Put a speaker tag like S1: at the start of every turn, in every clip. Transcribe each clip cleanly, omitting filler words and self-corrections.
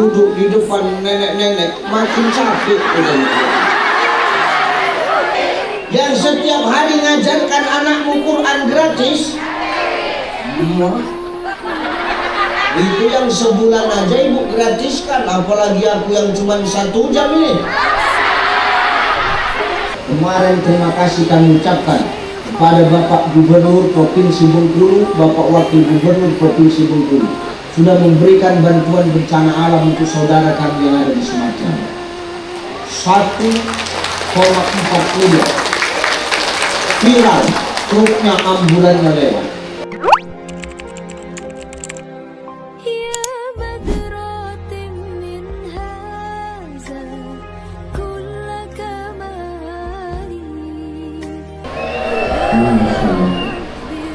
S1: duduk di depan nenek-nenek makin capek udah. Yang setiap hari ngajarkan anakmu Quran gratis, itu yang sebulan aja ibu gratiskan, apalagi aku yang cuma 1 jam ini. Kemarin terima kasih kami ucapkan kepada Bapak Gubernur Provinsi Bengkulu, Bapak Wakil Gubernur Provinsi Bengkulu sudah memberikan bantuan bencana alam untuk saudara kami yang ada di Sumatera. 1,4 miliar viral, truknya ambulannya lewat.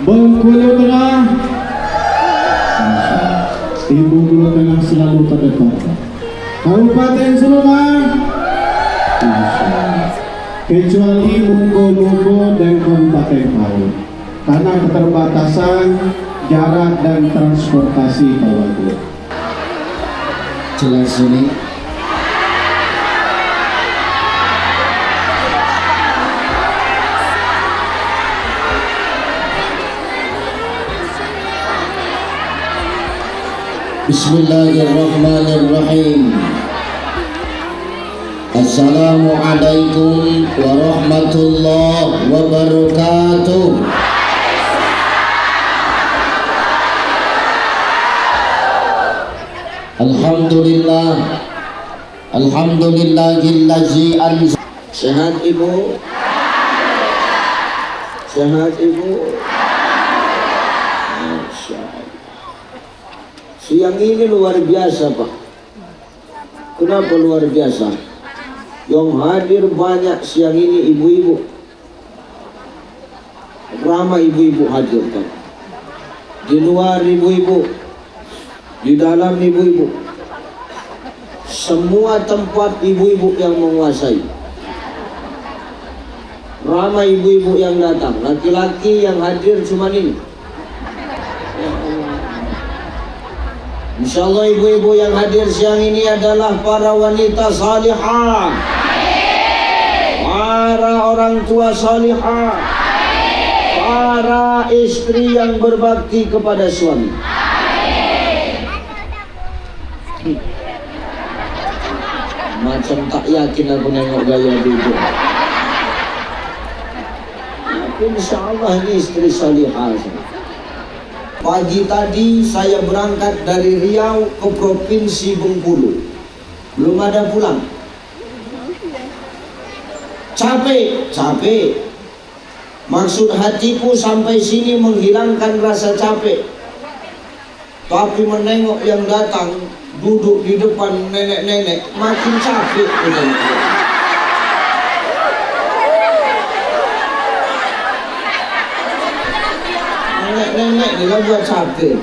S2: Bengkulu Tengah, di Bengkulu Tengah selalu terdepan. Kabupaten Subang, kecuali Munggo dan Kabupaten Pau, karena keterbatasan jarak dan transportasi bawah.
S1: Jelas ini. Bismillahirrahmanirrahim. Assalamualaikum warahmatullahi wabarakatuh. Alhamdulillah, alhamdulillahillazi anzal. Sehat ibu? Sehat ibu? Siang ini luar biasa Pak. Kenapa luar biasa? Yang hadir banyak siang ini ibu-ibu. Ramai ibu-ibu hadir Pak. Di luar ibu-ibu, di dalam ibu-ibu. Semua tempat ibu-ibu yang menguasai. Ramai ibu-ibu yang datang. Laki-laki yang hadir cuma ini. Insyaallah ibu-ibu yang hadir siang ini adalah para wanita salihah, para orang tua salihah, para istri yang berbakti kepada suami. Macam tak yakin aku nengok gaya ibu. Tapi insyaallah ini istri salihah. Pagi tadi saya berangkat dari Riau ke Provinsi Bengkulu. Belum ada pulang. Capek. Maksud hatiku sampai sini menghilangkan rasa capek. Tapi menengok yang datang duduk di depan nenek-nenek makin capek udah. Nenek ini kan buat capek.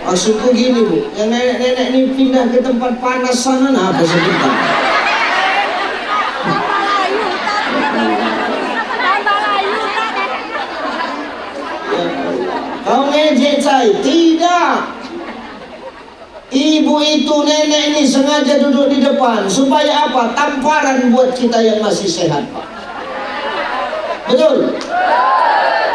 S1: Maksudku gini bu, yang nenek-nenek ini pindah ke tempat panas sana, nah apa sebentar? Kau ngejek saya? Tidak. Ibu itu nenek ini sengaja duduk di depan supaya apa? Tamparan buat kita yang masih sehat Pak. Betul?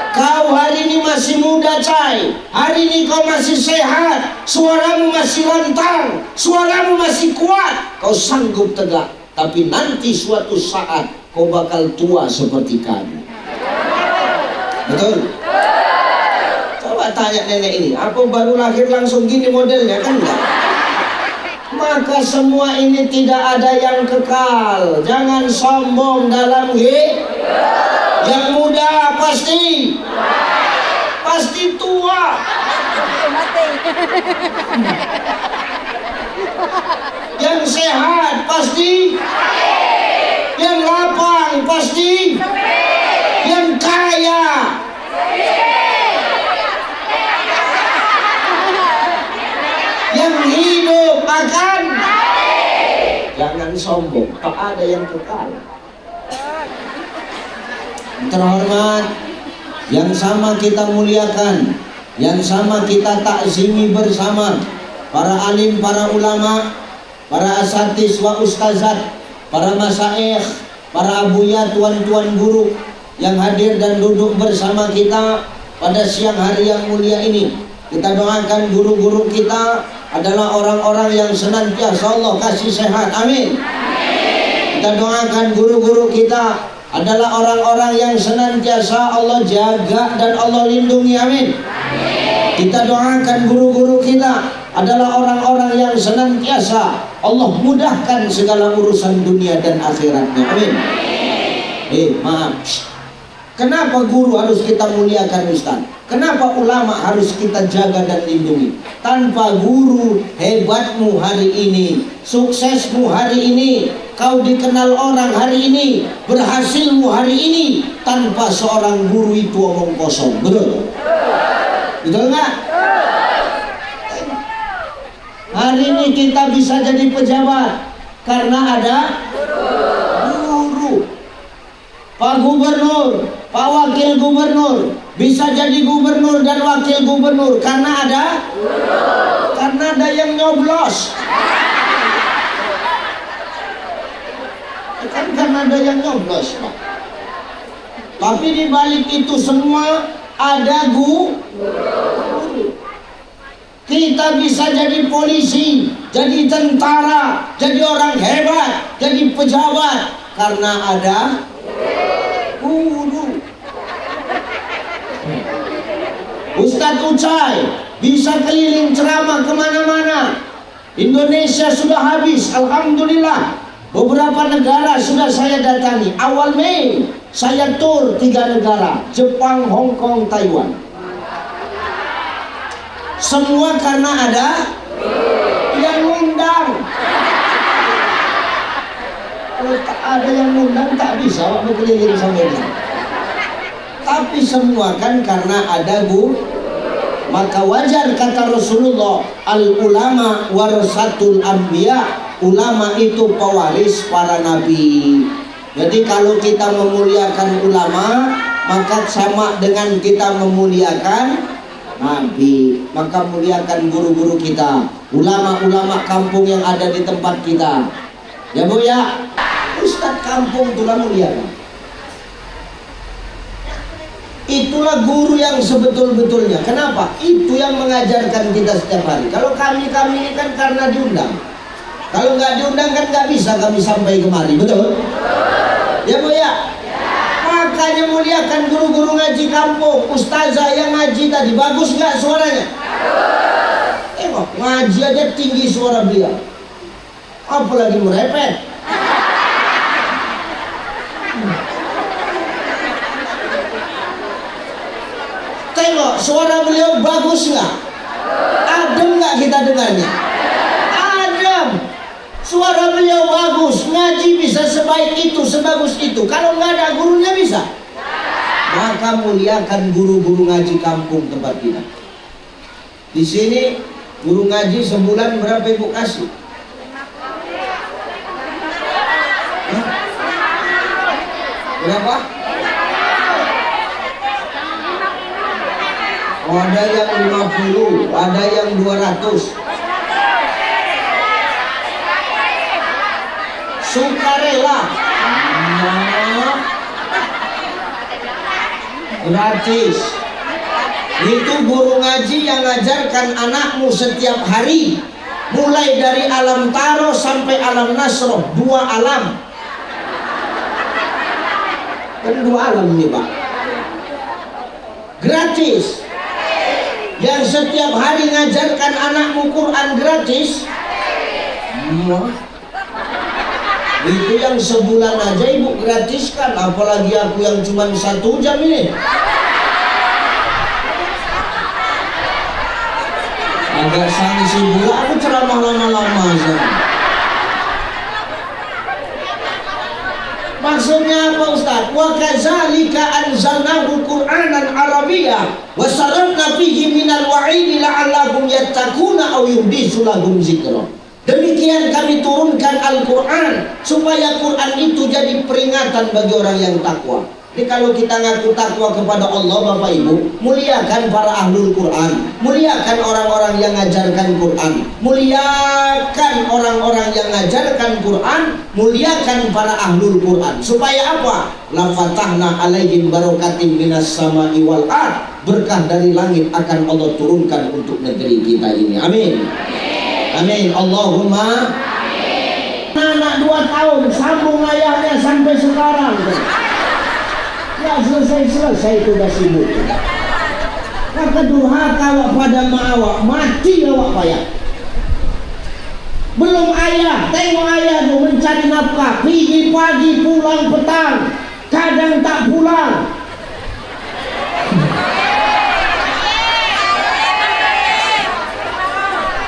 S1: Kau hari ini masih muda Cai, hari ini kau masih sehat, suaramu masih lantang, suaramu masih kuat, kau sanggup tegak. Tapi nanti suatu saat kau bakal tua seperti kami. Betul? Coba tanya nenek ini, apa baru lahir langsung gini modelnya? Kan enggak? Maka semua ini tidak ada yang kekal. Jangan sombong dalam hidup. Yang muda pasti tua. Yang sehat pasti, yang lapang pasti, yang kaya, yang hidup akan. Jangan sombong, tak ada yang kekal. Terhormat, yang sama kita muliakan, yang sama kita takzimi bersama. para alim, para ulama, para asatidz wa ustazat, para masaikh, para abuya, tuan-tuan guru yang hadir dan duduk bersama kita pada siang hari yang mulia ini. Kita doakan guru-guru kita adalah orang-orang yang senantiasa Allah kasih sehat, amin. Kita doakan guru-guru kita adalah orang-orang yang senantiasa Allah jaga dan Allah lindungi, amin. Kita doakan guru-guru kita adalah orang-orang yang senantiasa Allah mudahkan segala urusan dunia dan akhiratnya, amin. Maaf, kenapa guru harus kita muliakan, Ustaz? Kenapa ulama harus kita jaga dan lindungi? Tanpa guru, hebatmu hari ini, suksesmu hari ini, kau dikenal orang hari ini, berhasilmu hari ini, tanpa seorang guru itu omong kosong. Betul? Betul nggak? Hari ini kita bisa jadi pejabat karena ada guru. Pak Gubernur, Pak Wakil Gubernur bisa jadi gubernur dan wakil gubernur karena ada guru. Karena ada yang nyoblos. Karena ada yang nyoblos, Pak. Tapi di balik itu semua ada guru. Kita bisa jadi polisi, jadi tentara, jadi orang hebat, jadi pejabat karena ada guru. Ustadz Ucai bisa keliling ceramah kemana-mana. Indonesia sudah habis, alhamdulillah. Beberapa negara sudah saya datangi. Awal Mei saya tur 3 negara, Jepang, Hong Kong, Taiwan. Semua karena ada yang ngundang. Kalau tak ada yang ngundang tak bisa waktu keliling sampai ini. Tapi semua kan karena ada guru. Maka wajar kata Rasulullah, al ulama warasatul anbiya, ulama itu pewaris para nabi. Jadi kalau kita memuliakan ulama, maka sama dengan kita memuliakan nabi. Maka muliakan guru-guru kita, ulama-ulama kampung yang ada di tempat kita. Ya Bu ya, Ustadz kampung itulah muliakan. Itulah guru yang sebetul-betulnya. Kenapa? Itu yang mengajarkan kita setiap hari. Kalau kami ini kan karena diundang. Kalau nggak diundang kan nggak bisa kami sampai kemari, betul? Ya Bu ya? Makanya muliakan guru-guru ngaji kampung. Ustazah yang ngaji tadi, bagus nggak suaranya? Tengok, ngaji aja tinggi suara beliau. Apalagi merepet. Tengok, suara beliau bagus nggak? Adem nggak kita dengarnya? Adem. Suara beliau bagus, ngaji bisa sebaik itu, sebagus itu. Kalau nggak ada gurunya bisa. Maka muliakan guru-guru ngaji kampung tempat kita. Di sini guru ngaji sebulan berapa Ibu kasih? Berapa? Oh, ada yang 50, ada yang 200. Sukarela. Gratis. Itu guru ngaji yang ngajarkan anakmu setiap hari, mulai dari alam taro sampai alam nasroh, 2 alam. Kan 2 alam nih Pak. Gratis. Yang setiap hari ngajarkan anakmu Quran gratis. Itu yang sebulan aja Ibu gratiskan, apalagi aku yang cuma 1 jam ini. Agak sanksi pula aku ceramah lama-lama aja. Maksudnya apa Ustaz? Wa kadzalika anzalnahu Qur'anan Arabiyyah wa sarafna fihi minal wa'idi la'allahum yattaquna aw yuhdisu lahum dzikra. Demikian kami turunkan Al-Qur'an supaya Qur'an itu jadi peringatan bagi orang yang takwa Jadi kalau kita ngaku takwa kepada Allah, Bapak Ibu, muliakan para ahlul Quran, muliakan orang-orang yang ngajarkan Quran, muliakan orang-orang yang ngajarkan Quran, muliakan para ahlul Quran. Supaya apa? La fatahna alaihim barokatim minas sama'i wal ard. Berkah dari langit akan Allah turunkan untuk negeri kita ini. Amin. Amin. Allahumma amin. Anak 2 tahun sambung ayahnya sampai sekarang. Ya selesai sudah sibuk. Kata durhaka awak pada ma'awak, mati awak payah. Belum ayah, tengok ayah tu mencari nafkah, pergi pagi pulang petang, kadang tak pulang.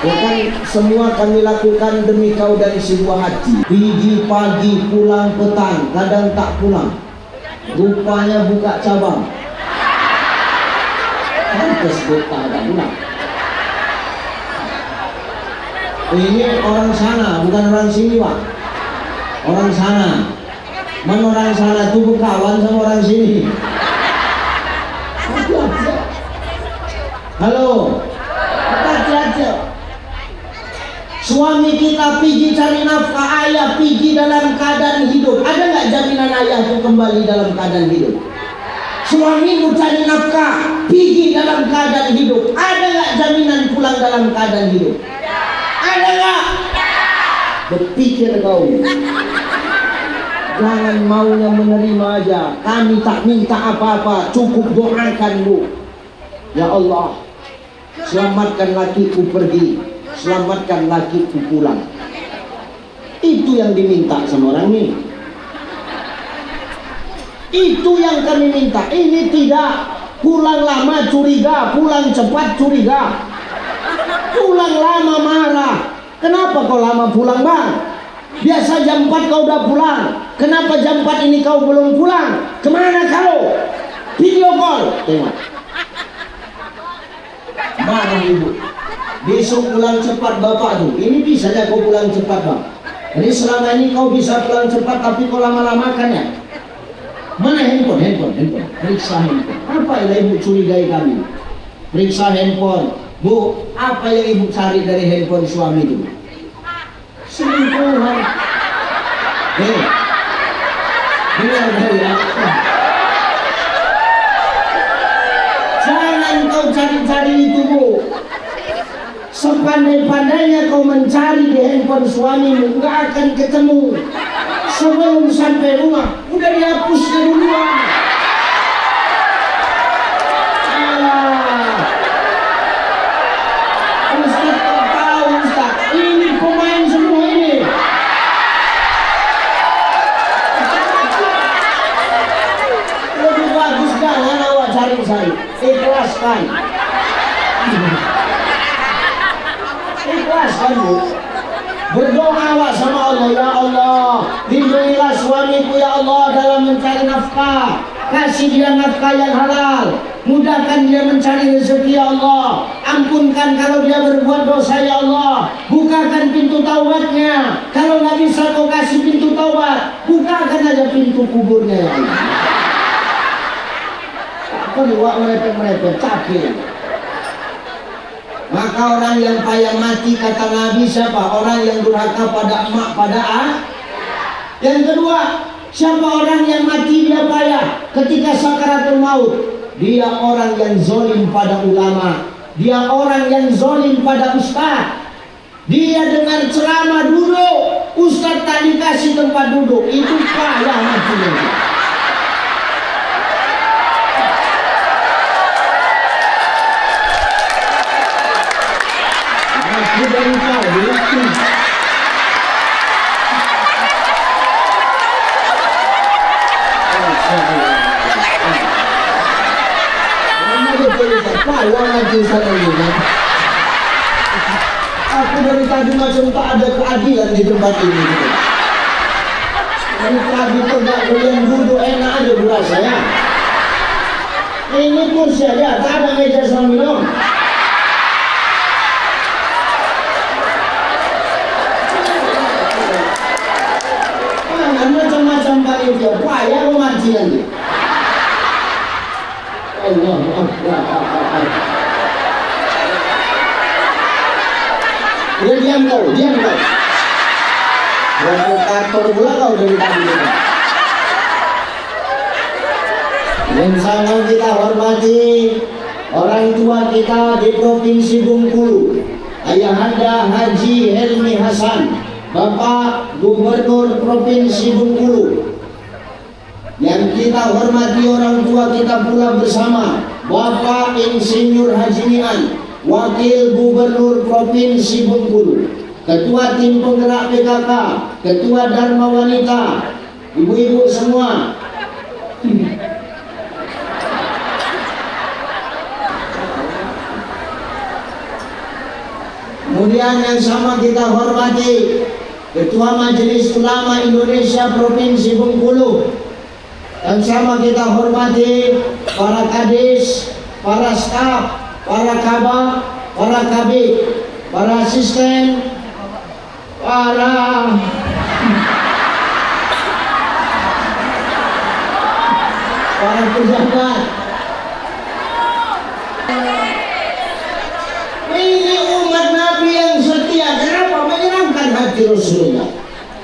S1: Bukan semua kami lakukan demi kau dari sebuah hati. Pergi pagi pulang petang, kadang tak pulang. Rupanya buka cabang. Pantes buka tak pulang. Ini orang sana, bukan orang sini, Pak. Orang sana. Mana orang sana itu berkawan sama orang sini. Halo. Hati-hati. Suami kita pergi cari nafkah, ayah pergi dalam keadaan hidup. Ada nggak jaminan ayah itu kembali dalam keadaan hidup? Suamimu cari nafkah, pergi dalam keadaan hidup. Ada nggak jaminan pulang dalam keadaan hidup? Ada nggak? Berpikir kau. Jangan maunya menerima aja. Kami tak minta apa-apa, cukup doakan Bu. Ya Allah, selamatkan lakiku pergi, selamatkan lakiku pulang. Itu yang diminta sama orang ini. Itu yang kami minta. Ini tidak pulang lama curiga, pulang cepat curiga. Pulang lama marah. Kenapa kau lama pulang, Bang? Biasa jam 4 kau udah pulang. Kenapa jam 4 ini kau belum pulang? Kemana kau? Video call. Tengok. Marah ibu. Besok pulang cepat bapak tuh. Ini bisa aja kau pulang cepat, Bang. Jadi selama ini kau bisa pulang cepat tapi kau lama-lamakan ya. Mana handphone? Periksa handphone. Apa yang ibu curigai kami? Periksa handphone. Bu, apa yang ibu cari dari handphone suami itu? Selingkuhan. Dengar ya. Jangan kau cari-cari itu, Bu. Sepandai-pandainya kau mencari di handphone suamimu, nggak akan ketemu. Sebelum sampai rumah, udah dihapusnya duluan. Ustaz tak tahu, Ustaz. Ini pemain semua ini. Lebih bagus jangan awak cari-cari. Ikhlaskan. Ikhlaskan, Bu. Berdoa awak sama Allah. Ya Allah, lindungilah suamiku ya Allah dalam mencari nafkah. Kasih dia nafkah yang halal. Mudahkan dia mencari rezeki ya Allah. Ampunkan kalau dia berbuat dosa ya Allah. Bukakan pintu taubatnya. Kalau nggak bisa kau kasih pintu taubat, bukakan aja pintu kuburnya ya Allah. Kau buat merepet-merepet, capek. Maka orang yang payah mati kata Nabi siapa? Orang yang durhaka pada emak, pada Yang kedua, siapa orang yang mati dia payah ketika sakaratul maut? Dia orang yang zolim pada ulama. Dia orang yang zolim pada ustaz. Dia dengan ceramah duduk, ustaz tak dikasih tempat duduk. Itu payah matinya. Dari kau, aku dari tadi macam tak ada keadilan di tempat ini. Dari tadi tegak kalian duduk enak aja berasa ya. Ini kursi aja, tak ada meja sama minum. Macam-macam kali dia, payah mati nanti. Allahu Akbar. Ya diam kau. Provokator pula kau dari tadi. Dan sama kita hormati orang tua kita di Provinsi Bengkulu, Ayahanda Haji Helmi Hasan, Bapak Gubernur Provinsi Bengkulu. Yang kita hormati orang tua kita pula bersama Bapak Insinyur Haji Nian, Wakil Gubernur Provinsi Bengkulu, Ketua Tim Penggerak PKK, Ketua Dharma Wanita, ibu-ibu semua. Kemudian yang sama kita hormati Ketua Majelis Ulama Indonesia Provinsi Bengkulu. Yang sama kita hormati para kadis, para staf, para kabak, para kabik, para asisten, para pejabat. Ini umat Nabi yang setia. Kenapa? Menyenangkan hati Rasulullah.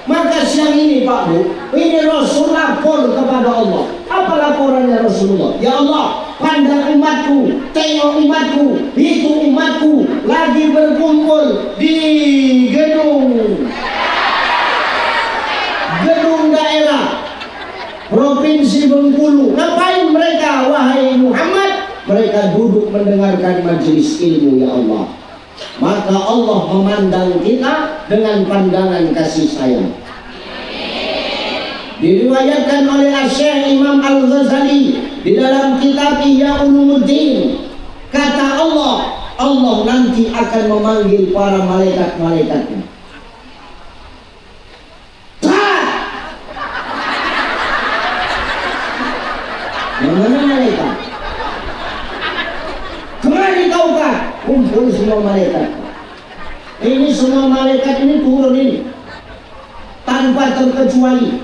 S1: Maka siang ini Pak Bu, ini Rasul lapor kepada Allah. Apa laporannya Rasulullah? Ya Allah, pandang umatku, tengok umatku, itu umatku lagi berkumpul di gedung daerah Provinsi Bengkulu. Ngapain mereka, wahai Muhammad? Mereka duduk mendengarkan majelis ilmu, ya Allah. Maka Allah memandang kita dengan pandangan kasih sayang. Diriwayatkan oleh Syekh Imam Al-Ghazali di dalam kitab Ihya Ulumuddin, kata Allah, Allah nanti akan memanggil para malaikat-malaikatnya. Yang mana malaikat? Kemari kau kan? Kumpul semua malaikat. Ini semua malaikat ini turun ini tanpa terkecuali,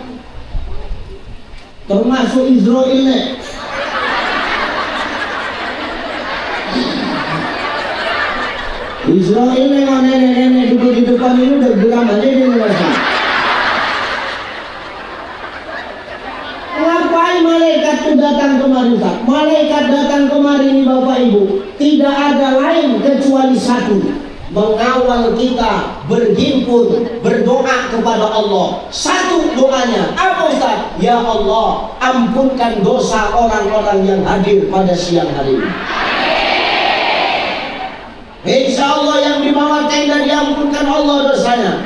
S1: termasuk Israel. Israel yang nenek-nenek duduk di depan ini udah geram aja dia merasa. Ngapain malaikat itu datang kemari? Malaikat datang kemari ini Bapak Ibu, tidak ada lain kecuali satu, mengawal kita berhimpun berdoa kepada Allah. Satu doanya apa Ustaz? Ya Allah, ampunkan dosa orang-orang yang hadir pada siang hari ini. Insya Allah yang di bawah tenda diampunkan Allah dosanya.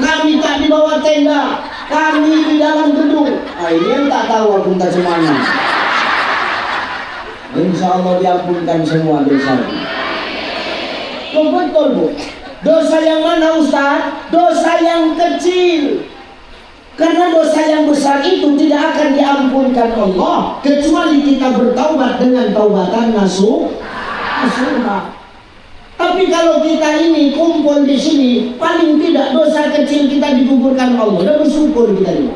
S1: Kami tak di bawah tenda, kami di dalam gedung. Ini yang tak tahu aku tak semuanya. Insya Allah diampunkan semua dosa. Betul Bu. Dosa yang mana Ustaz? Dosa yang kecil. Karena dosa yang besar itu tidak akan diampunkan Allah kecuali kita bertaubat dengan taubatan nasuha. Tapi kalau kita ini kumpul di sini, paling tidak dosa kecil kita digugurkan Allah. Dan bersyukur kita ini.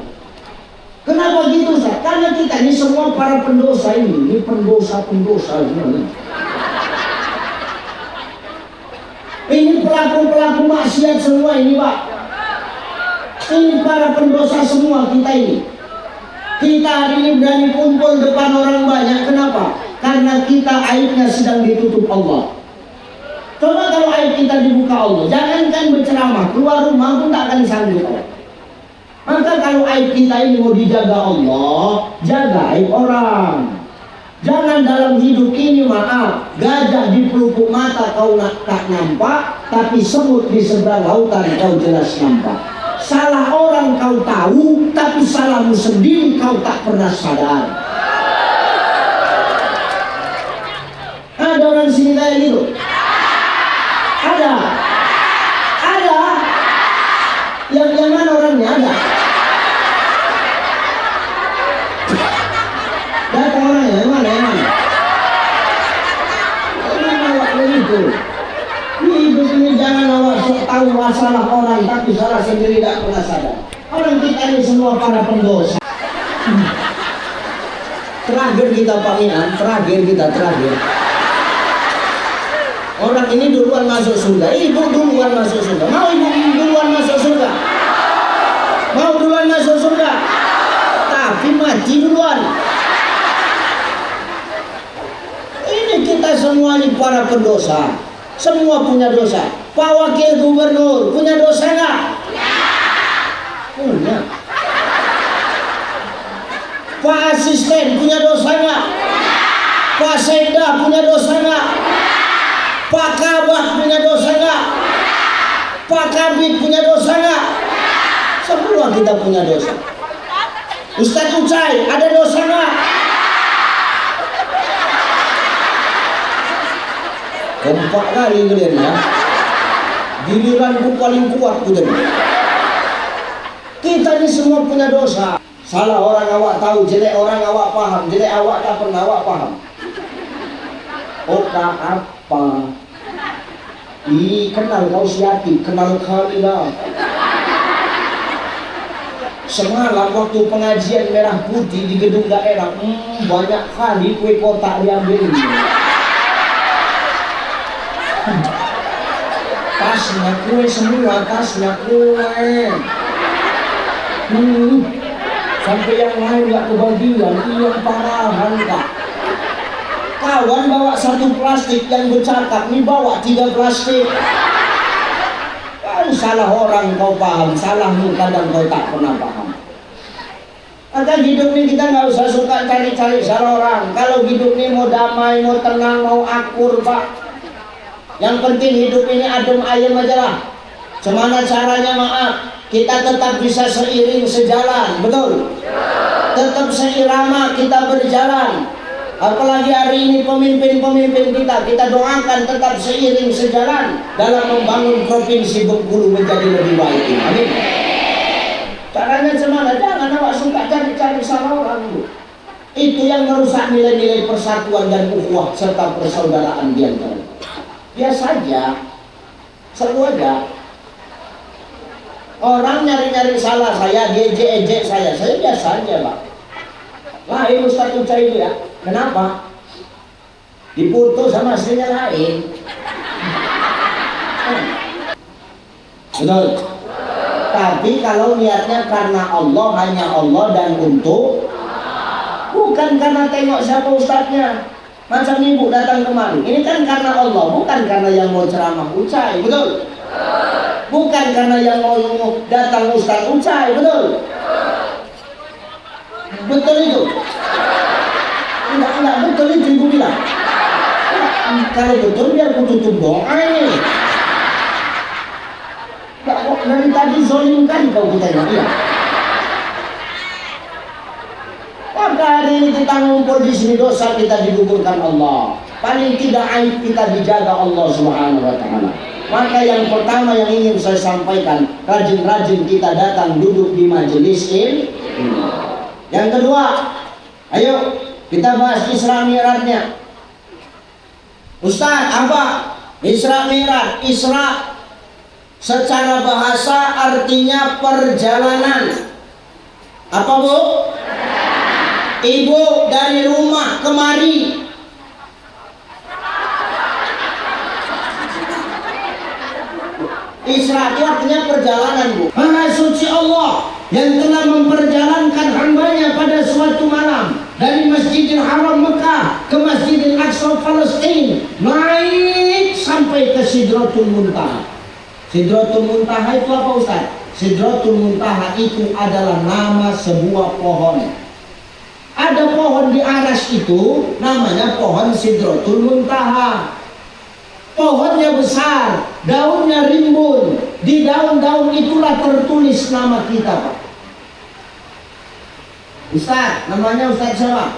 S1: Kenapa gitu Ustaz? Karena kita ini semua para pendosa ini pendosa-pendosa semua. Ini pelaku-pelaku maksiat semua ini Pak. Ini para pendosa semua kita ini. Kita hari ini berani kumpul depan orang banyak. Kenapa? Karena kita aibnya sedang ditutup Allah. Coba kalau aib kita dibuka Allah, jangankan berceramah, keluar rumah pun tak akan sanggup. Maka kalau aib kita ini mau dijaga Allah, jaga aib orang. Jangan dalam hidup ini, maaf, gajah di pelupuk mata kau tak nampak, tapi semut di seberang lautan kau jelas nampak. Salah orang kau tahu, tapi salahmu sendiri kau tak pernah sadar. Ada orang sini kayak gitu? Ada? Yang mana orangnya? Ada? Datang orangnya, yang mana? Jangan awak begitu. Hidup ini jangan awak sok tahu masalah orang, tapi salah sendiri tak pernah sadar. Orang kita ini semua para pendosa. Terakhir kita pangian, terakhir. Orang ini duluan masuk surga, ibu duluan masuk surga. Mau ibu duluan masuk surga? Mau duluan masuk surga? Tapi mati duluan. Ini kita semua ini para pendosa. Semua punya dosa. Pak Wakil Gubernur punya dosa nggak? Punya. Pak Asisten punya dosa nggak? Pak Sekda punya dosa nggak? Pak Kabak punya dosa nggak? Pak Kabit punya dosa nggak? Semua kita punya dosa. Ustadz Ucai ada dosa nggak? Kompak kali kalian ya. Giliranku paling kuat gitu. Kita ini semua punya dosa. Salah orang awak tahu, jelek orang awak paham, jelek awak tak pernah awak paham. Oka apa? Kenal kau siati, kenal kali lah. Semalam waktu pengajian merah putih di gedung daerah, banyak kali kue kotak diambil. Tasnya kue semua, tasnya kue. Sampai yang lain gak kebagian, yang parahan kak. Kawan bawa 1 plastik yang bercakap, ini bawa 3 plastik. Kan salah orang kau paham, salahmu kadang kau tak pernah paham. Maka hidup ini kita nggak usah suka cari-cari salah orang. Kalau hidup ini mau damai, mau tenang, mau akur pak. Yang penting hidup ini adem ayem aja lah. Semana caranya maaf, kita tetap bisa seiring sejalan, betul? Tetap seirama kita berjalan. Apalagi hari ini pemimpin-pemimpin kita doakan tetap seiring sejalan dalam membangun provinsi Bengkulu menjadi lebih baik. Amin. Caranya semana, jangan awak suka cari-cari salah orang itu. Itu yang merusak nilai-nilai persatuan dan ukhuwah serta persaudaraan di antara. Biasa saja, selalu aja. Orang nyari-nyari salah saya, ejek saya biasa aja pak. Lain Ustadz Ucai itu ya. Kenapa? Diputus sama istrinya lain. Betul. Tapi kalau niatnya karena Allah, hanya Allah dan untuk, bukan karena tengok siapa ustadznya. Macam ibu datang kemari, ini kan karena Allah, bukan karena yang mau ceramah Ucai, betul? Bukan karena yang mau datang Ustadz Ucai, betul? Betul itu? Enggak, betul itu ibu bilang. Kalau betul biar aku tutup doa ini. Dari tadi zolim kan kau kita ya. Maka hari ini kita ngumpul di sini, dosa kita digugurkan Allah. Paling tidak aib kita dijaga Allah Subhanahu wa taala. Maka yang pertama yang ingin saya sampaikan, rajin-rajin kita datang duduk di majelis ini. Yang kedua, ayo kita bahas Isra Mi'rajnya. Ustaz, apa Isra Mi'raj? Isra secara bahasa artinya perjalanan. Apa bu? Ibu dari rumah kemari. Isra itu artinya perjalanan bu. Maha suci Allah yang telah memperjalankan hambanya pada suatu malam dari Masjidil Haram Mekah ke Masjidil Aqsa Palestina, naik sampai ke Sidratul Muntaha. Sidratul Muntaha itu apa Ustaz? Sidratul Muntaha itu adalah nama sebuah pohon. Ada pohon di aras itu namanya pohon Sidratul Muntaha. Pohonnya besar, daunnya rimbun. Di daun-daun itulah tertulis nama kita Pak. Ustaz, namanya Ustaz siapa?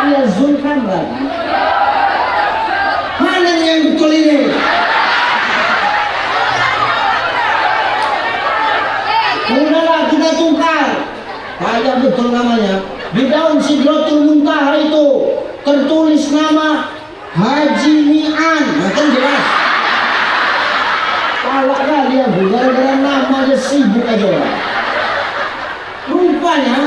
S1: Iya, Zulkarnain. Mana yang betul ini? Udahlah kita tukar. Kayak betul namanya. Di daun Sidratul Muntaha itu tertulis nama Haji Mi'an. Nah, kan jelas. Kalau kalian gara-gara nama aja sibuk aja. Rupanya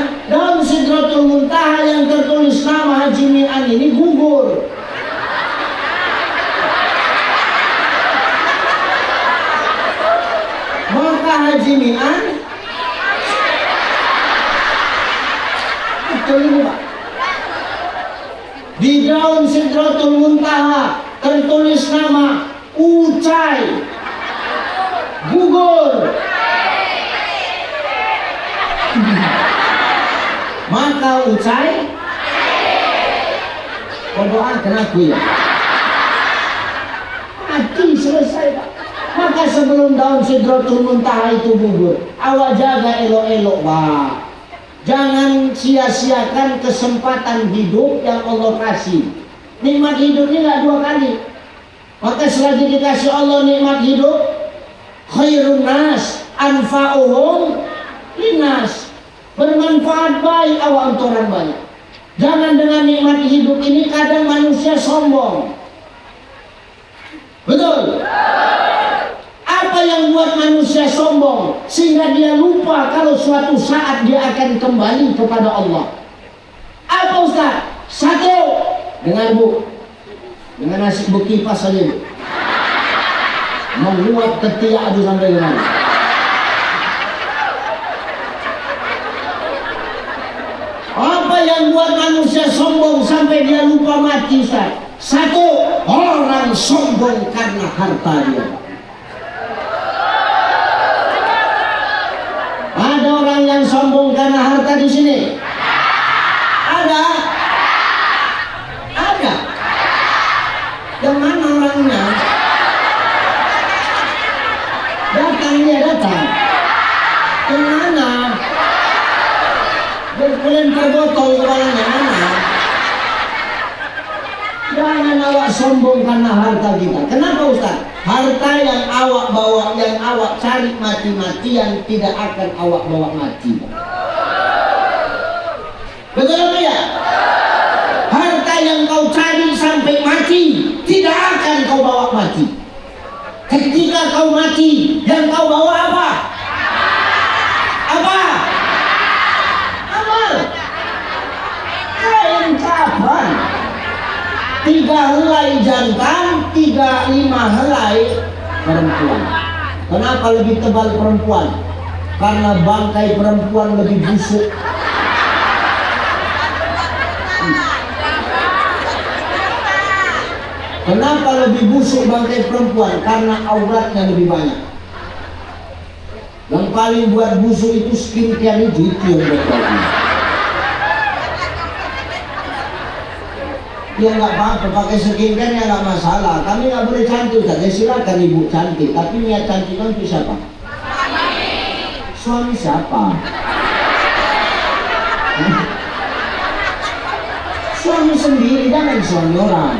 S1: betul ini Pak. Di daun Sidratul Muntaha tertulis nama Ucai gugur. Maka Ucai berdoakan aku ya. Mati selesai Pak. Maka sebelum daun Sidratul Muntaha itu gugur, awak jaga elok-elok Pak. Jangan sia-siakan kesempatan hidup yang Allah kasih. Nikmat hidup ini nggak 2 kali. Maka selagi dikasih Allah nikmat hidup, khairun nas anfa'uhum linnas. Bermanfaat baik awak untuk orang banyak. Jangan dengan nikmat hidup ini kadang manusia sombong. Betul? Apa yang buat manusia sombong sehingga dia lupa kalau suatu saat dia akan kembali kepada Allah? Apa Ustaz? 1, dengan Bu, dengan nasi bekipas saja Bu, menguap ketiak itu sampai ke mana? Apa yang buat manusia sombong sampai dia lupa mati Ustaz? 1, orang sombong karena harta dia. Ada orang yang sombong karena harta di sini? Ada? Ada? Yang mana orangnya? Datang dia datang. Yang mana? Berkelempar botol kepalanya mana? Jangan awak sombong karena harta kita. Kenapa Ustaz? Harta yang awak bawa, yang awak cari mati-matian tidak akan awak bawa mati. Betul apa ya? Harta yang kau cari sampai mati tidak akan kau bawa mati. Ketika kau mati, yang kau bawa apa? Apa? Amal. Kain kapan? 3 helai jantan, 5 helai perempuan. Kenapa lebih tebal perempuan? Karena bangkai perempuan lebih busuk. Kenapa lebih busuk bangkai perempuan? Karena auratnya lebih banyak. Yang paling buat busuk itu skincare itu yang buat. Ya nggak apa-apa, pakai skincare ya nggak masalah. Kami nggak boleh cantik saja, silakan ibu cantik. Tapi niat cantik itu siapa? Suami siapa? Suami sendiri, jangan suami orang.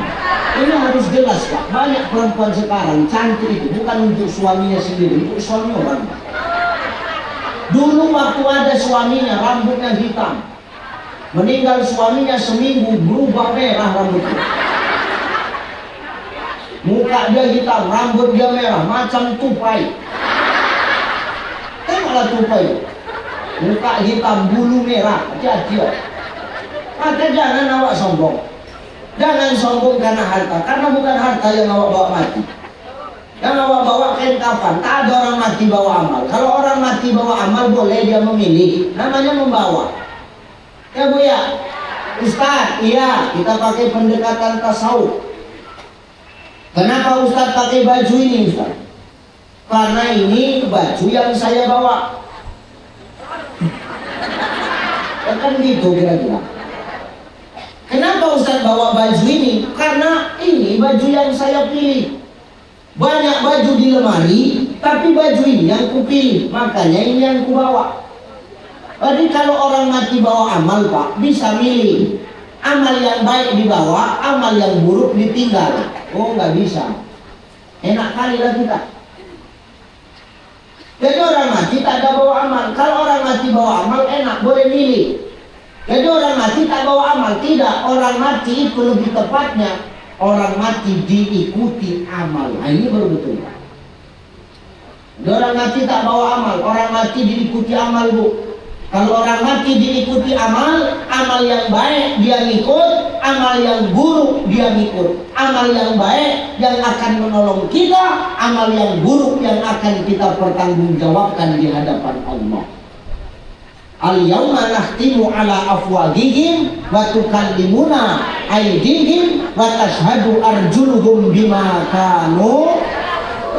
S1: Ini harus jelas Pak. Banyak perempuan sekarang cantik itu bukan untuk suaminya sendiri, untuk suami orang. Dulu waktu ada suaminya rambutnya hitam, meninggal suaminya seminggu berubah merah rambutnya. Muka dia hitam, rambut dia merah, macam tupai. Malah tupai. Muka hitam, bulu merah, hati-hati. Maka jangan awak sombong. Jangan sombong karena harta, karena bukan harta yang awak bawa mati. Yang awak bawa kain kafan, tak ada orang mati bawa amal. Kalau orang mati bawa amal boleh dia memilih, namanya membawa. Ya Bu ya, Ustaz, iya kita pakai pendekatan tasawuf. Kenapa Ustaz pakai baju ini Ustaz? Karena ini baju yang saya bawa. Ya kan gitu kira-kira. Kenapa Ustaz bawa baju ini? Karena ini baju yang saya pilih. Banyak baju di lemari, tapi baju ini yang kupilih, makanya ini yang kubawa. Jadi kalau orang mati bawa amal Pak, bisa milih. Amal yang baik dibawa, amal yang buruk ditinggal. Oh nggak bisa. Enak kali lah kita. Jadi orang mati tak ada bawa amal. Kalau orang mati bawa amal enak, boleh milih. Jadi orang mati tak bawa amal. Tidak, orang mati itu lebih tepatnya orang mati diikuti amal. Nah ini baru betul. Jadi orang mati tak bawa amal, orang mati diikuti amal Bu. Kalau orang mati diikuti amal, amal yang baik dia ngikut, amal yang buruk dia ngikut. Amal yang baik yang akan menolong kita, amal yang buruk yang akan kita pertanggungjawabkan di hadapan Allah. Al-yawma nakhtimu ala afwahihim wa tukallimuna aydihim wa tashhadu arjuluhum bima kanu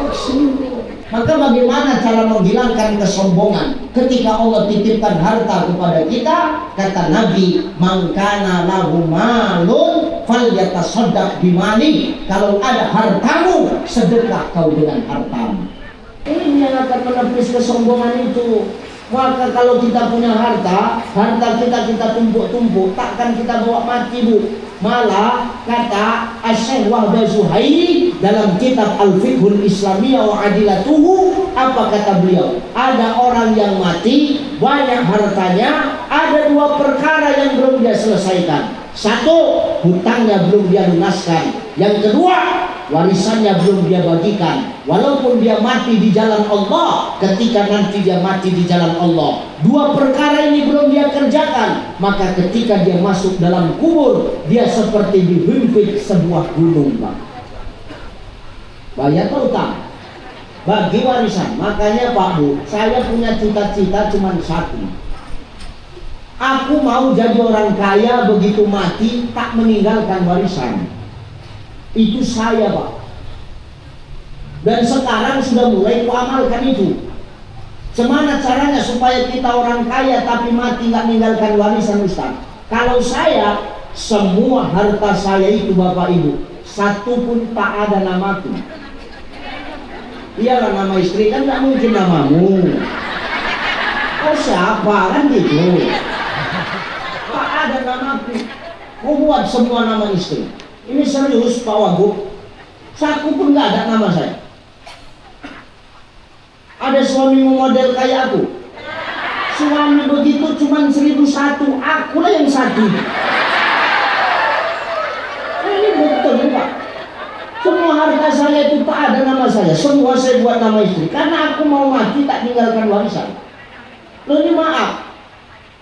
S1: yaksibun. Maka bagaimana cara menghilangkan kesombongan ketika Allah titipkan harta kepada kita? Kata Nabi, man kana lahu malun falyatasaddaq bimali. Kalau ada hartamu, sedekah kau dengan hartamu. Ini yang akan menepis kesombongan itu. Maka kalau kita punya harta kita tumpuk-tumpuk, takkan kita bawa mati, Bu. Malah kata Asy-Syaikh Wahbah Zuhairi dalam kitab Al-Fiqhul Islamiyah wa Adilatuhu, apa kata beliau? Ada orang yang mati, banyak hartanya, ada dua perkara yang belum dia selesaikan. Satu, hutangnya belum dia lunaskan. Yang kedua, warisannya belum dia bagikan. Walaupun dia mati di jalan Allah, ketika nanti dia mati di jalan Allah, dua perkara ini belum dia kerjakan, maka ketika dia masuk dalam kubur, dia seperti dihimpit sebuah gunung, Pak. Bayar utang, bagi warisan. Makanya Pak Bu, saya punya cita-cita cuma satu. Aku mau jadi orang kaya, begitu mati tak meninggalkan warisan. Itu saya, Pak. Dan sekarang sudah mulai kuamalkan itu. Semana caranya supaya kita orang kaya tapi mati nggak meninggalkan warisan, Ustaz? Kalau saya, semua harta saya itu Bapak Ibu, satu pun tak ada namaku. Iyalah, nama istri kan nggak mungkin namamu. Oh siapa kan gitu? Tak ada namaku. Mau buat semua nama istri. Ini serius Pak Wagub. Saku pun nggak ada nama saya. Ada suami model kayak aku. Suami begitu cuma 1001, akulah yang satu. Ini betul Pak. Semua harta saya itu tak ada nama saya. Semua saya buat nama istri. Karena aku mau mati tak tinggalkan warisan. Loh, ini maaf,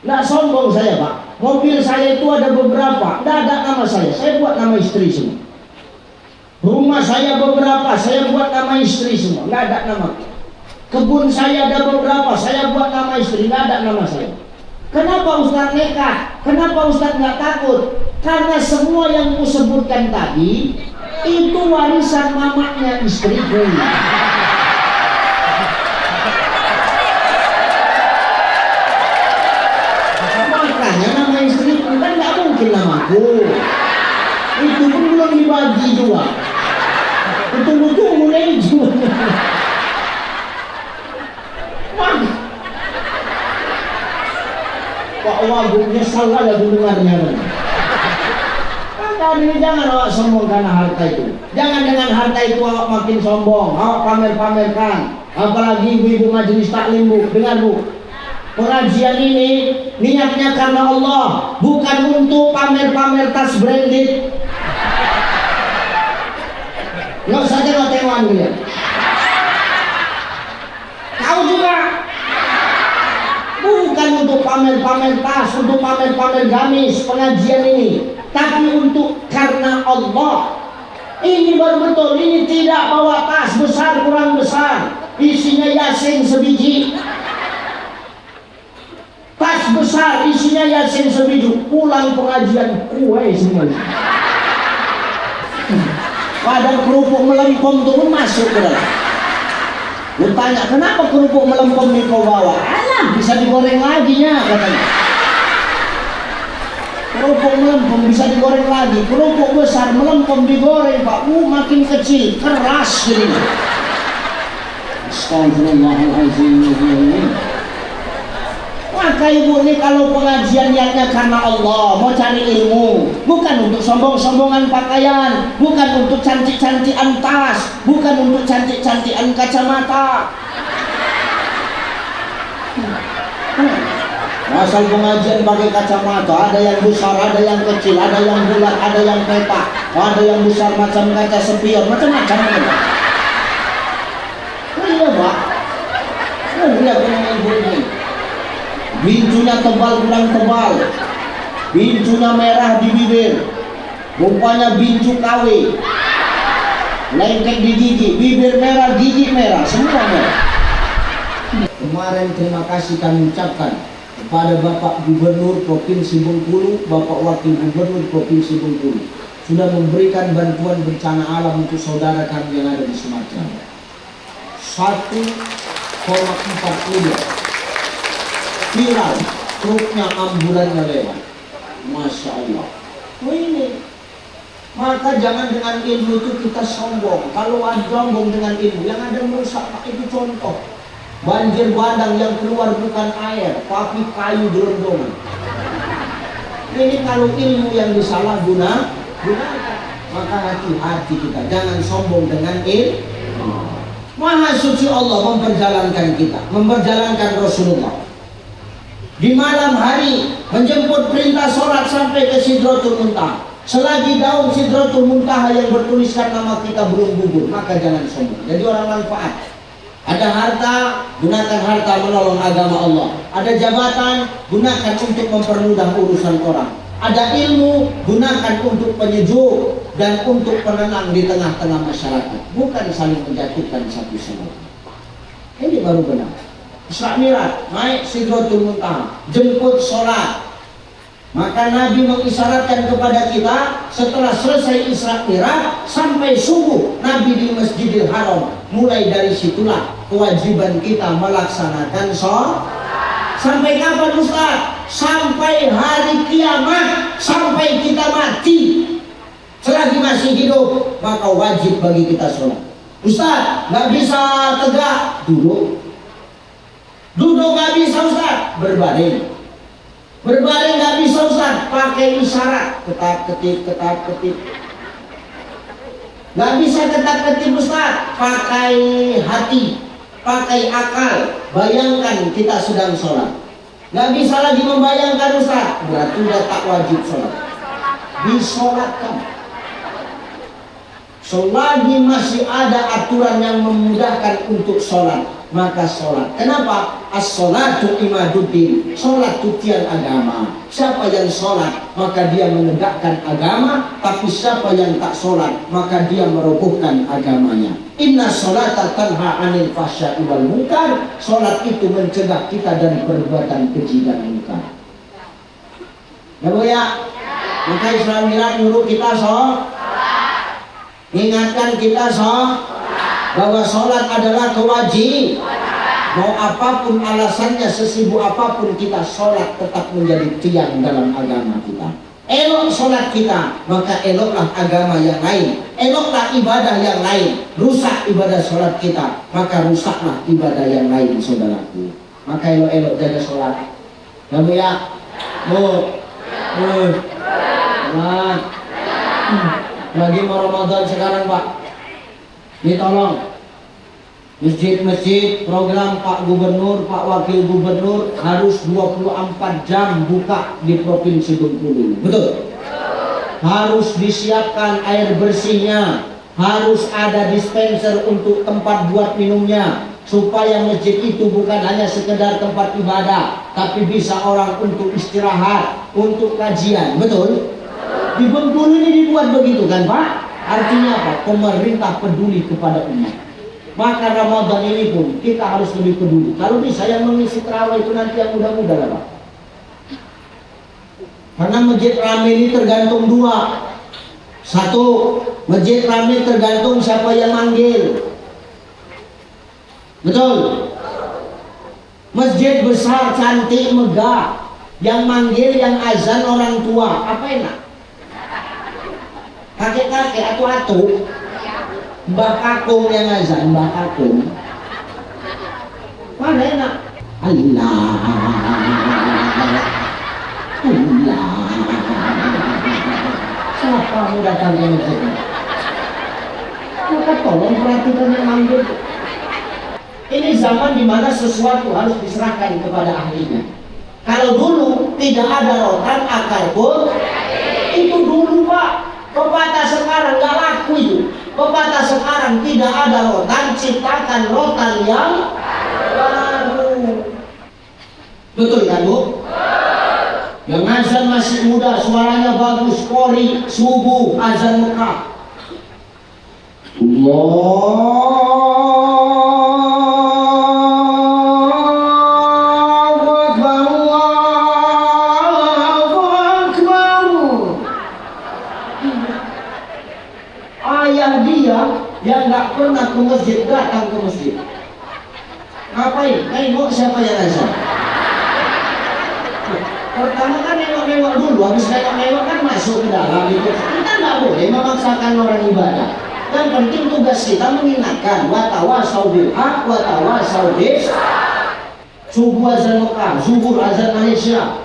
S1: nggak sombong saya Pak. Mobil saya itu ada beberapa, nggak ada nama saya buat nama istri semua. Rumah saya beberapa, saya buat nama istri semua, nggak ada nama. Kebun saya ada beberapa, saya buat nama istri, nggak ada nama saya. Kenapa Ustaz nekat? Kenapa Ustaz nggak takut? Karena semua yang kusebutkan tadi itu warisan mamanya istriku. Makanya nama istriku kan nggak mungkin namaku. Itu pun belum dibagi juga. Betul-betul mulai juga. Pak Wagub nyesal aja dengarnya. Maka ini jangan awak sombong karena harta itu. Jangan dengan harta itu awak makin sombong, awak pamer-pamerkan. Apalagi ibu-ibu majelis taklim, Bu, dengar Bu. Pengajian ini niatnya karena Allah, bukan untuk pamer-pamer tas branded. Nggak usah tengok-tengokan dia. Kau juga bukan untuk pamer-pamer tas, untuk pamer-pamer gamis pengajian ini, tapi untuk karena Allah. Ini baru betul. Ini tidak bawa tas besar kurang besar, isinya Yasin sebiji. Tas besar isinya Yasin sebiji, pulang pengajian kue semua. Padahal kerupuk melempem itu pun masuk ke dalam. Lu tanya, kenapa kerupuk melempem ini kau bawa? Alah, bisa digoreng lagi nya katanya. Kerupuk melempem bisa digoreng lagi. Kerupuk besar melempem digoreng Pak. Makin kecil, keras jadi. Astagfirullahaladzim. Maka ibu ini kalau pengajian niatnya karena Allah, mau cari ilmu, bukan untuk sombong-sombongan pakaian, bukan untuk cantik-cantikan tas, bukan untuk cantik-cantikan kacamata. Asal pengajian pakai kacamata, ada yang besar, ada yang kecil, ada yang bulat, ada yang petak, ada yang besar macam kaca spion, macam-macam. Iya Pak. Lihat ibu ini. Bincunya tebal kurang tebal, bincunya merah di bibir, rupanya bincu KW, lengket di gigi, bibir merah, gigi merah, semua merah. Kemarin terima kasih kami ucapkan kepada Bapak Gubernur Provinsi Bengkulu, Bapak Wakil Gubernur Provinsi Bengkulu sudah memberikan bantuan bencana alam untuk saudara kami yang ada di Sumatera. 1,4 miliar. Viral, truknya ambulannya lewat. Masya Allah. Ini. Maka jangan dengan ilmu itu kita sombong. Kalau ada sombong dengan ilmu, yang ada merusak, itu contoh. Banjir bandang yang keluar bukan air, tapi kayu gelondongan. Ini kalau ilmu yang disalahgunakan, maka hati-hati kita. Jangan sombong dengan ilmu. Maha suci Allah memperjalankan kita, memperjalankan Rasulullah. Di malam hari menjemput perintah sholat sampai ke Sidratul Muntaha. Selagi daun Sidratul Muntaha yang bertuliskan nama kita belum gugur, maka jangan sombong. Jadi orang manfaat. Ada harta, gunakan harta menolong agama Allah. Ada jabatan, gunakan untuk mempermudah urusan orang. Ada ilmu, gunakan untuk penyejuk dan untuk penenang di tengah-tengah masyarakat. Bukan saling menjatuhkan satu sama lain. Ini baru benar. Isra Mi'raj, naik Sidratul Muntaha, jemput sholat. Maka Nabi mengisyaratkan kepada kita setelah selesai Isra Mi'raj sampai subuh Nabi di Masjidil Haram. Mulai dari situlah kewajiban kita melaksanakan sholat. Sampai kapan Ustaz? Sampai hari kiamat, sampai kita mati. Selagi masih hidup maka wajib bagi kita sholat. Ustaz, nggak bisa tegak, duduk. Duduk nggak bisa Ustaz, berbaring. Berbaring nggak bisa Ustaz, pakai isyarat, ketak-ketik, ketak-ketik. Nggak bisa ketak-ketik Ustaz, pakai hati, pakai akal. Bayangkan kita sedang sholat. Nggak bisa lagi membayangkan Ustaz, berarti udah tak wajib sholat. Disolatkan. Selagi masih ada aturan yang memudahkan untuk sholat, maka sholat. Kenapa? As-sholatu imaduddin. Sholat itu tiang agama. Siapa yang sholat, maka dia menegakkan agama. Tapi siapa yang tak sholat, maka dia merobohkan agamanya. Inna sholata tanha anil fahsya'i wal munkar. Sholat itu mencegah kita dari perbuatan keji dan munkar. Ya Bu ya? Maka Isra Mi'raj nyuruh kita sholat. Ingatkan kita bahwa sholat adalah kewajiban. Mau apapun alasannya, sesibuk apapun kita, sholat tetap menjadi tiang dalam agama kita. Elok sholat kita, maka eloklah agama yang lain. Eloklah ibadah yang lain. Rusak ibadah sholat kita, maka rusaklah ibadah yang lain, saudaraku. Maka elok-elok jaga sholat. Kamu ya? Lagi mau Ramadan sekarang Pak, ditolong masjid-masjid program Pak Gubernur, Pak Wakil Gubernur harus 24 jam buka di Provinsi Bengkulu. Betul? Harus disiapkan air bersihnya, harus ada dispenser untuk tempat buat minumnya, supaya masjid itu bukan hanya sekedar tempat ibadah, tapi bisa orang untuk istirahat, untuk kajian. Betul? Di Bengkulu ini dibuat begitu kan Pak? Artinya apa? Pemerintah peduli kepada umat. Maka Ramadan ini pun kita harus lebih peduli. Kalau bisa yang mengisi terawih itu nanti yang muda-muda lah Pak. Karena masjid ramai ini tergantung dua. Satu, masjid ramai tergantung siapa yang manggil. Betul? Masjid besar, cantik, megah, yang manggil, yang azan orang tua, apa enak? Kakek-kakek atau atu, Mbah Kakung yang azan, Mbah Kakung. Mana enak? Allah. Siapa mau datang ke masjid? Maka tolong perhatikan yang manggil. Ini zaman dimana sesuatu harus diserahkan kepada ahlinya. Kalau dulu tidak ada rotan akar pun, itu dulu Pak. Pepatah sekarang nggak laku itu. Pepatah sekarang tidak ada rotan, ciptakan rotan yang baru. Betul kan Bu? Yang azan masih muda, suaranya bagus, Qori, subuh, azan Mekah. Allahu Akbar, Allahu yang nggak pernah ke masjid datang ke masjid. Ngapain? Nengok siapa yang azan. Pertama kan nengok-nengok dulu, habis nengok-nengok kan masuk ke dalam itu. Kita nggak boleh memaksakan orang ibadah. Yang penting tugas kita mengingatkan. Watawasau bil haq, watawasau bis. Subuh azan Mekah, zuhur azan Malaysia.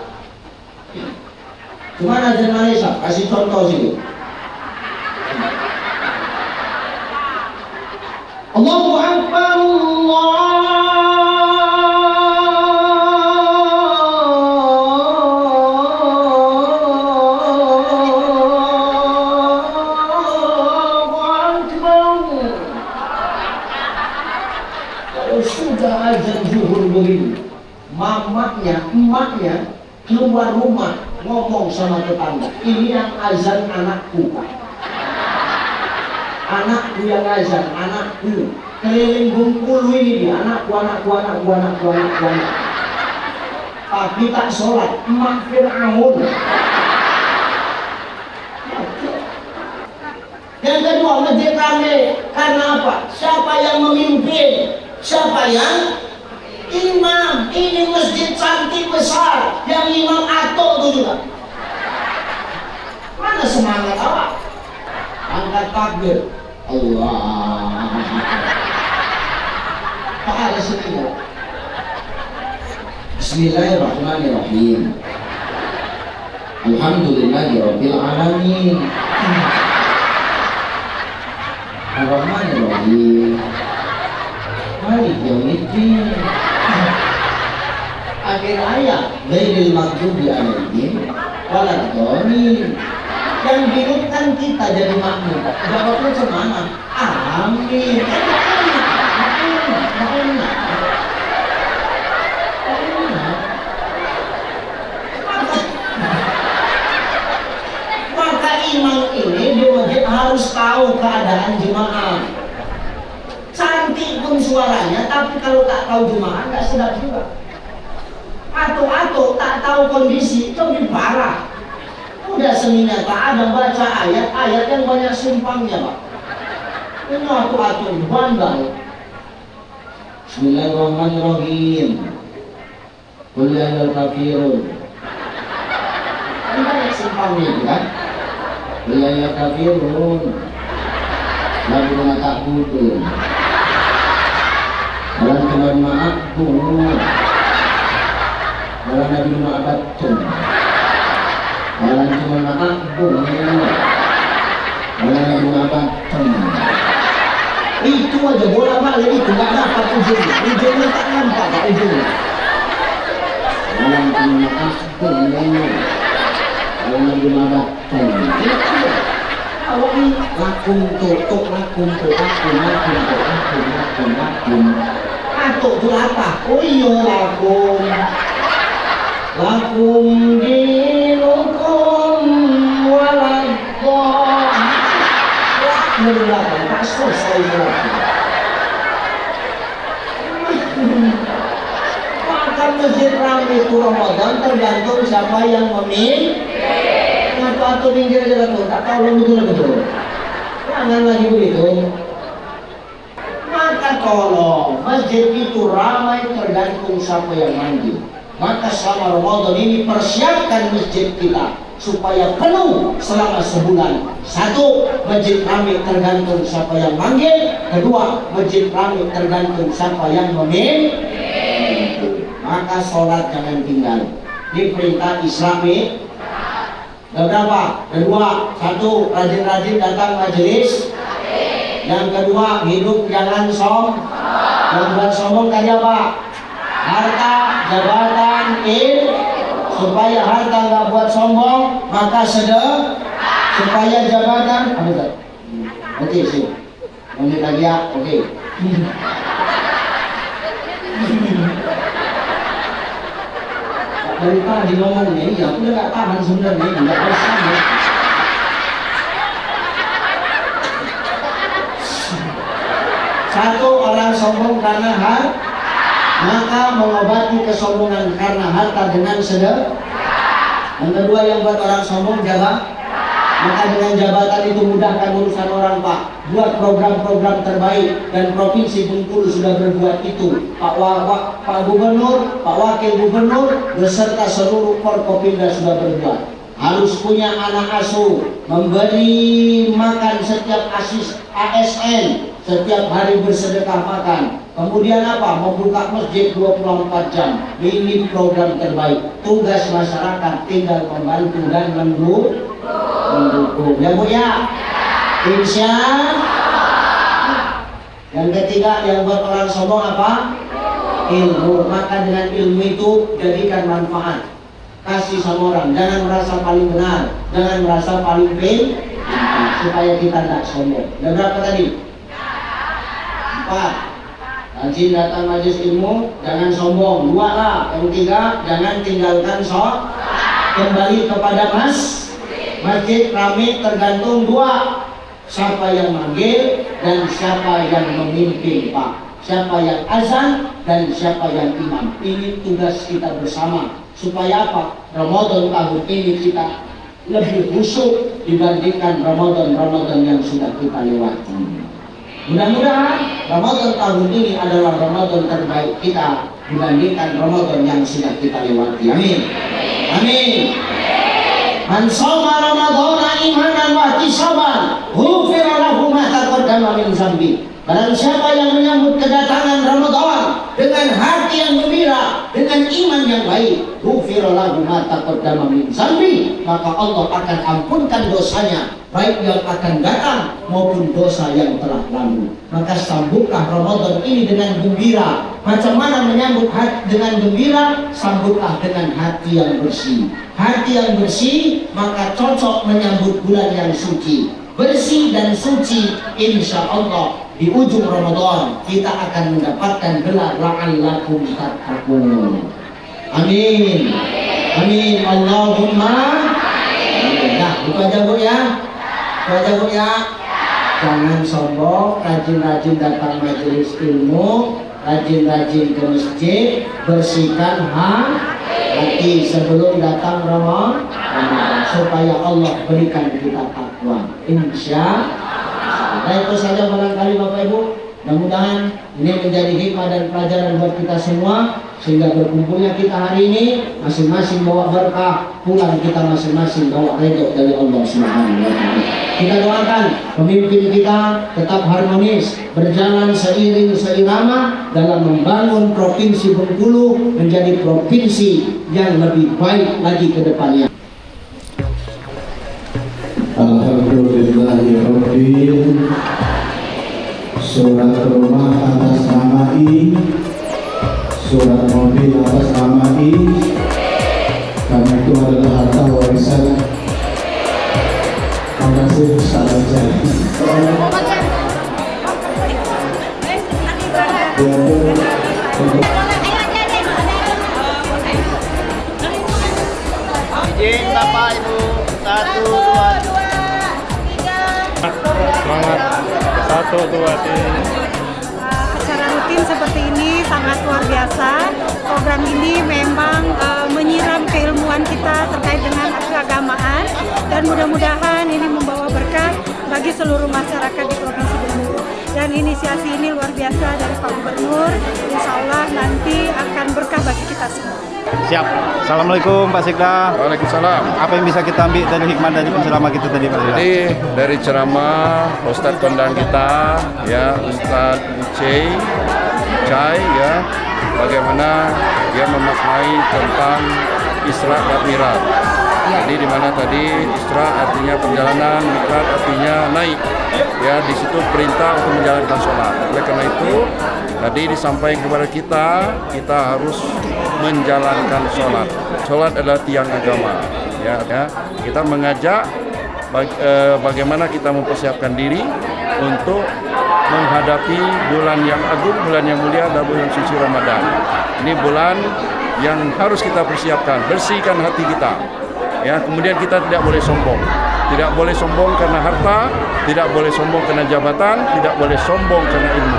S1: Gimana azan Malaysia? Kasih contoh sini. Allahu Akbar, sudah azan zuhur begini, emaknya keluar rumah ngomong sama tetangga, ini yang azan anakku Pak. Anakku yang azan, anakku keliling Bengkulu ini dia, anakku. Tapi tak sholat, emak Fir'aun. Yang kedua, masjid rame karena apa? Siapa yang memimpin? Siapa yang imam? Ini masjid cantik besar, yang imam atok itu juga. Mana semangat awak? Angkat takbir, Allah. Tak ada setia. Bismillahirrahmanirrahim. Alhamdulillahirabbil alamin. Ar-Rahmanir-Rahim. Malik yaumiddin. Akhir ayat, ghairil maghdubi alaihim waladdallin. Yang bingung kan kita jadi makmum. Jawabnya semana? Amin. Maka imam ini di masjid harus tahu keadaan jemaah. Cantik pun suaranya, tapi kalau tak tahu jemaah nggak sedap juga. Atau tak tahu kondisi, itu lebih parah. Udah seninya tak ada baca ayat yang banyak simpangnya Pak. Ini atau bandal. Bismillahirrahmanirrahim. Qul ya ayyuhal kafirun. Ini banyak simpangnya kan? Qul ya ayyuhal kafirun. Lalu mata budun. Dalam kemarin ma'abun. Dalam nabi ma'abatun. Dalam cuma ma'abun. Dalam nabi ma'abatun. Itu aja bola balik itu nggak dapat ujungnya. Ujungnya tak nampak Pak ujungnya. Dalam cuma ma'abun. Dalam nabi ma'abatun. Kalau ini lakum tutup. Atuk itu apa? Oh iya lakum dinukum waladdah. Lakum tak selesai lagi. Maka masjid ramai itu Ramadan tergantung siapa yang memimpin. Atau pinggir aja tuh, tak tahu betul. Jangan lagi begitu. Maka tolong, masjid itu ramai tergantung siapa yang mandi. Maka selama Ramadan ini persiapkan masjid kita supaya penuh selama sebulan. Satu, masjid ramai tergantung siapa yang manggil. Kedua, masjid ramai tergantung siapa yang memimpin. Maka sholat jangan tinggal. Di perintah Islami. Berapa? Kedua, satu, rajin-rajin datang majelis. Yang kedua, hidup jangan sombong. Yang buat sombong tadi apa? Harta, jabatan, supaya harta nggak buat sombong, maka supaya jabatan. Apa itu? Oke sih. Lanjut lagi ya. Oke. Dari tadi ngomongnya, ya udah nggak tahan sebenarnya, nggak bisa. Satu, orang sombong karena harta, maka mengobati kesombongan karena harta dengan sedekah. Yang kedua yang buat orang sombong Maka dengan jabatan itu mudahkan urusan orang, Pak. Buat program-program terbaik, dan Provinsi Bengkulu sudah berbuat itu. Pak Gubernur, Pak Wakil Gubernur beserta seluruh Forkopimda sudah berbuat. Harus punya anak asuh, memberi makan setiap ASN, setiap hari bersedekah makan. Kemudian apa? Membuka masjid 24 jam. Ini program terbaik. Tugas masyarakat tinggal membantu dan mendukung. Ya Bu ya? Insya. Yang ketiga yang buat orang sombong apa? Ilmu. Maka dengan ilmu itu jadikan manfaat. Kasih sama orang. Jangan merasa paling benar. Jangan merasa paling pintar. Supaya kita tidak sombong. Dan berapa tadi? 4. Rajin datang majelis ilmu, jangan sombong. 2 lah. Yang 3, jangan tinggalkan kembali kepada masjid rame tergantung 2. Siapa yang manggil dan siapa yang memimpin, Pak. Siapa yang azan dan siapa yang imam. Ini tugas kita bersama. Supaya apa? Ramadan tahun ini kita lebih khusyuk dibandingkan Ramadan yang sudah kita lewati. Mudah-mudahan Ramadan tahun ini adalah Ramadan terbaik kita dibandingkan Ramadan yang sudah kita lewati. Amin. Amin. Man shoma Ramadhana imanan wa ihtisaban, ghufira lahu ma taqaddama min dzambi. Barang siapa yang menyambut kedatangan Ramadan dengan hati yang gembira, dengan iman yang baik, ghufira lahu ma taqaddama min dzambi, maka Allah akan ampunkan dosanya, baik yang akan datang maupun dosa yang telah lalu. Maka sambutlah Ramadan ini dengan gembira. Macam mana menyambut hati dengan gembira? Sambutlah dengan hati yang bersih. Hati yang bersih maka cocok menyambut bulan yang suci. Bersih dan suci, insya Allah di ujung Ramadan kita akan mendapatkan gelar la'allakum tattaqun. Amin. Amin. Allahumma. Nah, itu aja Bu ya. Itu aja Bu ya. Jangan sombong, rajin-rajin datang majelis ilmu, rajin-rajin ke masjid, bersihkan hati sebelum datang Ramadan, supaya Allah berikan kita takwa. Insya Allah. Nah, itu saja barangkali Bapak Ibu. Mudah-mudahan ini menjadi hikmah dan pelajaran buat kita semua, sehingga berkumpulnya kita hari ini masing-masing bawa berkah, pulang kita masing-masing bawa ridho dari Allah Subhanahu wa Ta'ala. Kita doakan pemimpin kita tetap harmonis, berjalan seiring seirama dalam membangun Provinsi Bengkulu menjadi provinsi yang lebih baik lagi ke depannya.
S2: Alhamdulillahirabbil. Surat rumah atas nama I, surat mobil atas nama I, karena itu adalah harta warisan. Terima kasih sahaja.
S3: Izin Bapak Ibu, 1, 2, 3.
S4: Semangat. 1, 2, 3.
S5: Acara rutin seperti ini sangat luar biasa. Program ini memang menyiram keilmuan kita terkait dengan keagamaan, dan mudah-mudahan ini membawa berkah bagi seluruh masyarakat di Provinsi Bengkulu. Dan inisiasi ini luar biasa dari Pak Gubernur. Insya Allah nanti akan berkah bagi kita semua.
S4: Siap. Assalamualaikum Pak Sikda.
S6: Waalaikumsalam.
S4: Apa yang bisa kita ambil dari hikmah dari penceramah kita tadi Pak Sikda?
S6: Jadi dari ceramah Ustadz kondang kita ya, Ustadz Cai ya, bagaimana dia memaknai tentang Isra dan Mi'raj. Jadi di mana tadi Isra artinya perjalanan, Mi'raj artinya naik. Ya, di situ perintah untuk menjalankan sholat. Oleh karena itu tadi disampaikan kepada kita harus menjalankan sholat. Sholat adalah tiang agama. Ya. Kita mengajak bagaimana kita mempersiapkan diri untuk menghadapi bulan yang agung, bulan yang mulia, adalah bulan suci Ramadan. Ini bulan yang harus kita persiapkan, bersihkan hati kita. Ya, kemudian kita tidak boleh sombong. Tidak boleh sombong karena harta, tidak boleh sombong karena jabatan, tidak boleh sombong karena ilmu.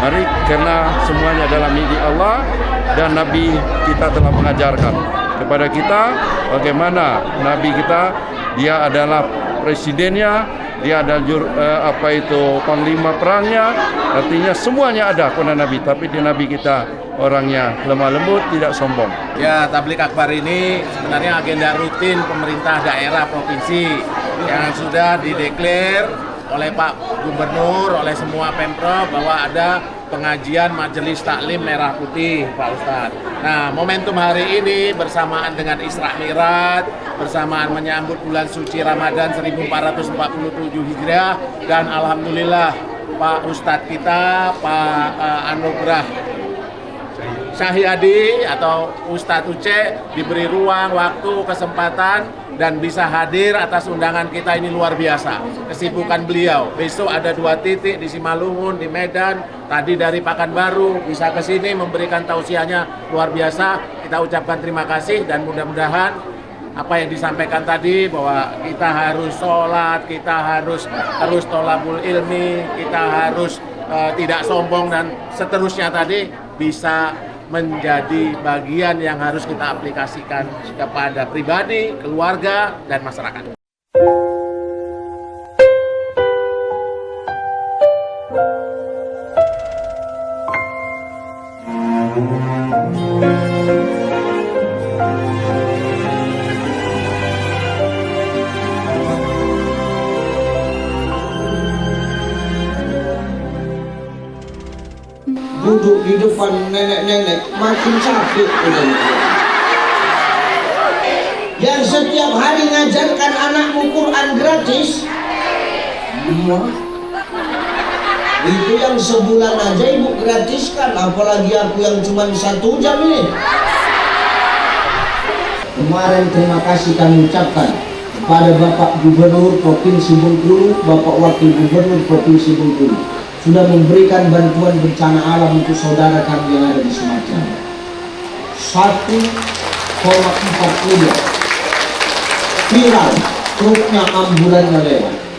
S6: Mari, karena semuanya adalah milik Allah, dan Nabi kita telah mengajarkan kepada kita bagaimana Nabi kita, dia adalah presidennya, dia ada panglima perangnya, artinya semuanya ada kepada Nabi. Tapi di Nabi kita orangnya lemah lembut, tidak sombong.
S7: Ya, tablik akbar ini sebenarnya agenda rutin pemerintah daerah provinsi yang sudah dideklar oleh Pak Gubernur, oleh semua Pemprov bahwa ada pengajian Majelis Taklim Merah Putih, Pak Ustadz. Nah, momentum hari ini bersamaan dengan Isra Mi'raj, bersamaan menyambut bulan suci Ramadan 1447 Hijriah, dan alhamdulillah Pak Ustadz kita, Pak Anugrah Syahyadi atau Ustadz Uce diberi ruang, waktu, kesempatan dan bisa hadir atas undangan kita ini luar biasa. Kesibukan beliau, besok ada 2 titik di Simalungun, di Medan, tadi dari Pekanbaru, bisa ke sini memberikan tausiahnya luar biasa. Kita ucapkan terima kasih dan mudah-mudahan apa yang disampaikan tadi bahwa kita harus sholat, kita harus terus tholabul ilmi, kita harus tidak sombong dan seterusnya tadi bisa menjadi bagian yang harus kita aplikasikan kepada pribadi, keluarga, dan masyarakat.
S1: Duduk di depan nenek-nenek makin capek udah. Yang setiap hari ngajarkan anakmu Quran gratis, itu yang sebulan aja ibu gratiskan, apalagi aku yang cuma 1 jam ini. Kemarin terima kasih kami ucapkan kepada Bapak Gubernur Provinsi Bengkulu, Bapak Wakil Gubernur Provinsi Bengkulu, sudah memberikan bantuan bencana alam untuk saudara kami yang ada di Sumatera. 1,4 miliar viral, truknya ambulannya lewat.